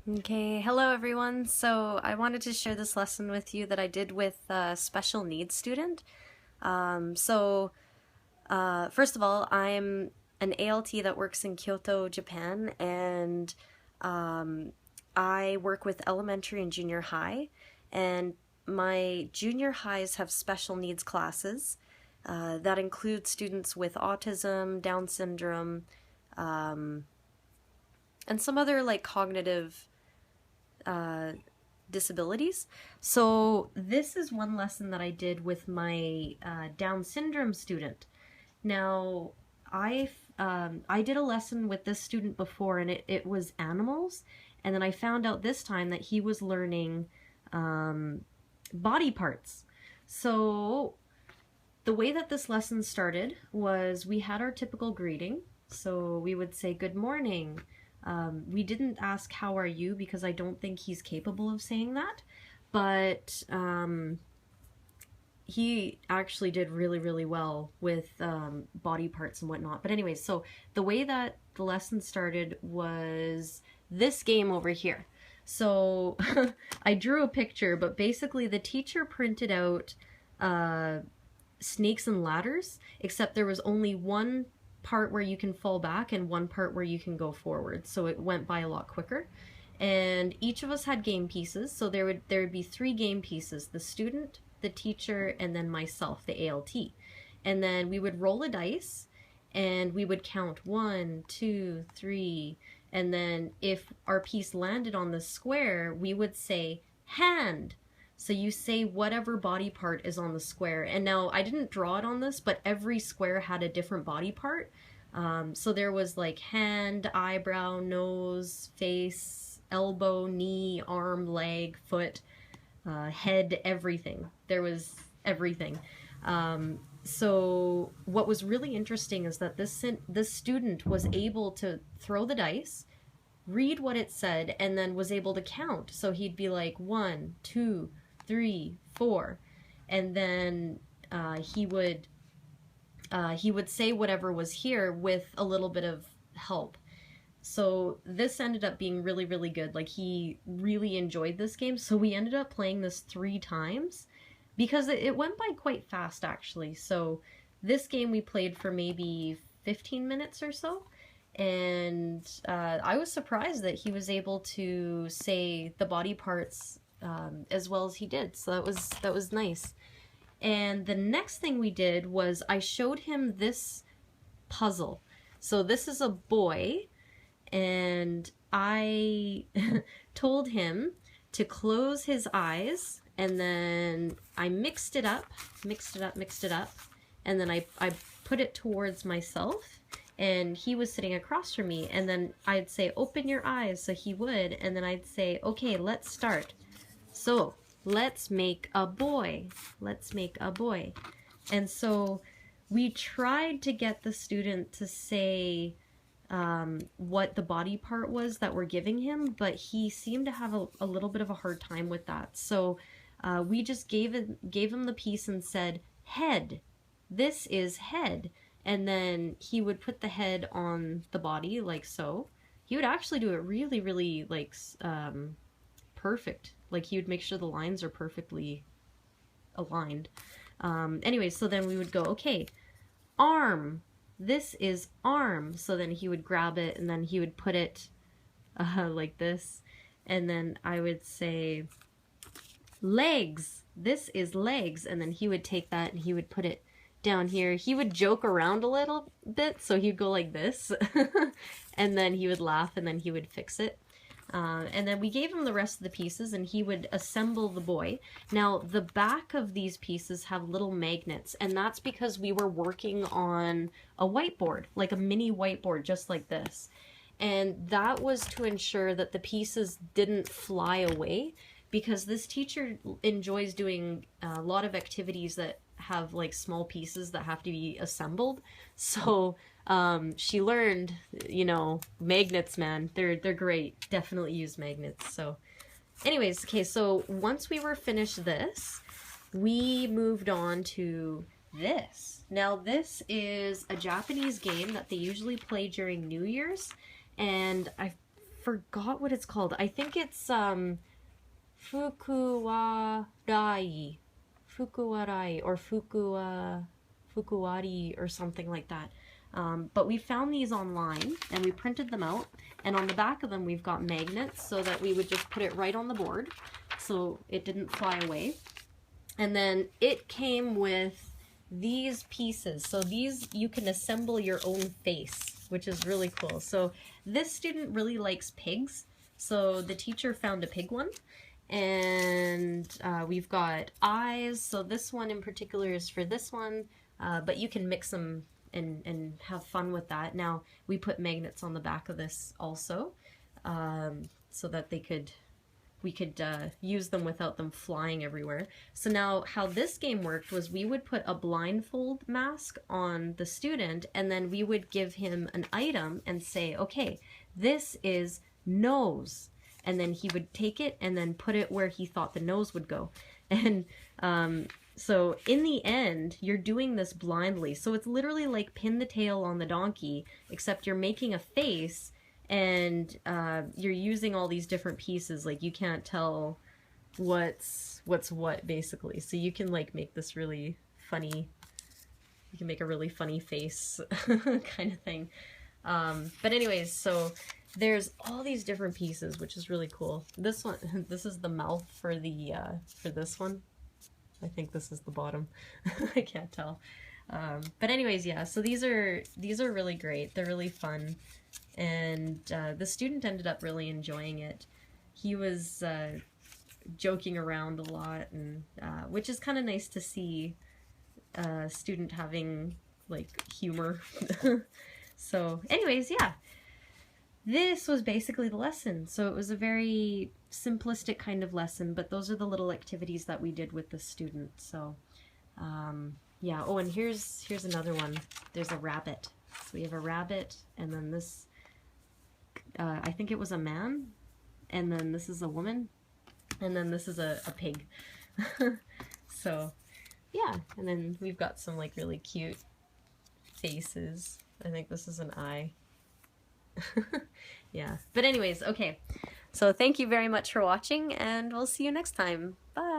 Okay, hello everyone. So I wanted to share this lesson with you that I did with a special needs student. First of all, I'm an ALT that works in Kyoto, Japan, and um, I work with elementary and junior high. And my junior highs have special needs classes that include students with autism, Down syndrome, um, and some other like cognitive uh, disabilities. So this is one lesson that I did with my Down syndrome student. Now, I did a lesson with this student before, and it was animals, and then I found out this time that he was learning um, body parts. So the way that this lesson started was we had our typical greeting. So we would say good morning. We didn't ask how are you because I don't think he's capable of saying that, but he actually did really, really well with body parts and whatnot. But anyways, so the way that the lesson started was this game over here. So I drew a picture, but basically the teacher printed out snakes and ladders, except there was only one part where you can fall back and one part where you can go forward. So it went by a lot quicker. And each of us had game pieces. So there would be 3 game pieces: the student, the teacher, and then myself, the ALT. And then we would roll a dice and we would count 1, 2, 3. And then if our piece landed on the square, we would say hand. So you say whatever body part is on the square. And now I didn't draw it on this, but every square had a different body part. So there was like hand, eyebrow, nose, face, elbow, knee, arm, leg, foot, head, everything. There was everything. So what was really interesting is that this student was able to throw the dice, read what it said, and then was able to count. So he'd be like 1, 2, 3, 4, and then he would say whatever was here with a little bit of help. So this ended up being really, really good. Like, he really enjoyed this game. So we ended up playing this 3 times because it went by quite fast, actually. So this game we played for maybe 15 minutes or so. And I was surprised that he was able to say the body parts as well as he did. So that was nice. And the next thing we did was I showed him this puzzle. So this is a boy, and I told him to close his eyes, and then I mixed it up, and then I put it towards myself, and he was sitting across from me, and then I'd say, open your eyes, so he would, and then I'd say, okay, let's start. So, let's make a boy. Let's make a boy. And so we tried to get the student to say what the body part was that we're giving him, but he seemed to have a little bit of a hard time with that. So we just gave him the piece and said, head. This is head. And then he would put the head on the body, like so. He would actually do it really, really, like, perfect. Like, he would make sure the lines are perfectly aligned. Anyways, so then we would go, okay, arm. This is arm. So then he would grab it and then he would put it like this. And then I would say, legs. This is legs. And then he would take that and he would put it down here. He would joke around a little bit, so he'd go like this. And then he would laugh and then he would fix it. And then we gave him the rest of the pieces and he would assemble the boy. Now, the back of these pieces have little magnets, and that's because we were working on a whiteboard, like a mini whiteboard, just like this. And that was to ensure that the pieces didn't fly away, because this teacher enjoys doing a lot of activities that have like small pieces that have to be assembled. So she learned, you know, magnets, man, they're great. Definitely use magnets. So anyways, okay, so once we were finished this, we moved on to this. Now this is a Japanese game that they usually play during New Year's, and forgot what it's called. I think it's Fukuwarai. Fukuwarai or Fukuwari or something like that. But we found these online and we printed them out, and on the back of them we've got magnets so that we would just put it right on the board so it didn't fly away. And then it came with these pieces. So these, you can assemble your own face, which is really cool. So this student really likes pigs, so the teacher found a pig one. And we've got eyes, so this one in particular is for this one, but you can mix them and have fun with that. Now we put magnets on the back of this also, so that we could use them without them flying everywhere. So now how this game worked was we would put a blindfold mask on the student, and then we would give him an item and say, okay, this is nose. And then he would take it and then put it where he thought the nose would go. And so in the end, you're doing this blindly. So it's literally like pin the tail on the donkey, except you're making a face, and you're using all these different pieces. Like you can't tell what's what, basically. So you can like make this really funny, you can make a really funny face kind of thing. But anyways, so there's all these different pieces, which is really cool. This one, this is the mouth for the for this one. I think this is the bottom. I can't tell. But anyways, yeah, so these are really great. They're really fun. And the student ended up really enjoying it. He was joking around a lot, and which is kind of nice to see a student having like humor. So anyways, yeah, this was basically the lesson. So it was a very simplistic kind of lesson, but those are the little activities that we did with the student. So yeah. Oh, and here's another one. There's a rabbit. So we have a rabbit, and then this, I think it was a man, and then this is a woman, and then this is a pig. So yeah, and then we've got some like really cute faces. I think this is an eye. Yeah, but anyways, okay, so thank you very much for watching, and we'll see you next time. Bye.